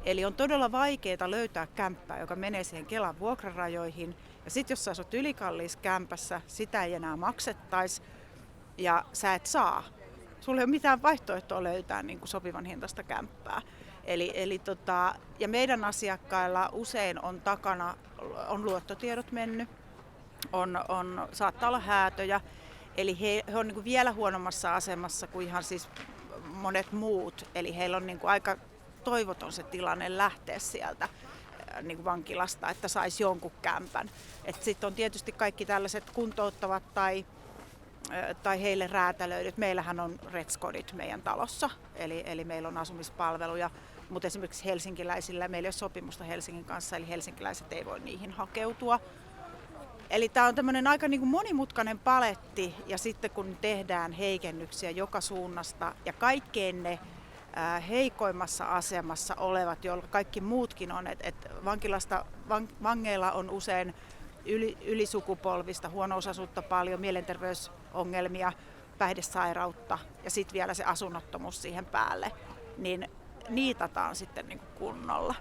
Eli on todella vaikeaa löytää kämppää, joka menee siihen Kelan vuokrarajoihin. Ja sitten jos sä asut ylikalliissa kämpässä, sitä ei enää maksettaisi ja sä et saa. Sulla ei ole mitään vaihtoehtoa löytää niin kuin sopivan hintaista kämppää. Ja meidän asiakkailla usein on takana on luottotiedot mennyt, saattaa olla häätöjä. Eli he on niin kuin vielä huonommassa asemassa kuin ihan siis monet muut. Eli heillä on niin kuin aika toivoton se tilanne lähteä sieltä niin kuin vankilasta, että saisi jonkun kämpän. Sitten on tietysti kaikki tällaiset kuntouttavat tai heille räätälöidyt. Meillähän on retskodit meidän talossa, eli meillä on asumispalveluja, mutta esimerkiksi helsinkiläisillä meillä ei ole sopimusta Helsingin kanssa, eli helsinkiläiset ei voi niihin hakeutua. Eli tämä on tämmöinen aika niin kuin monimutkainen paletti, ja sitten kun tehdään heikennyksiä joka suunnasta ja kaikkein ne heikoimmassa asemassa olevat, joilla kaikki muutkin on, että vangeilla on usein ylisukupolvista huono-osaisuutta paljon, mielenterveysongelmia, päihdesairautta ja sitten vielä se asunnottomuus siihen päälle, niin niitataan sitten niin kuin kunnolla.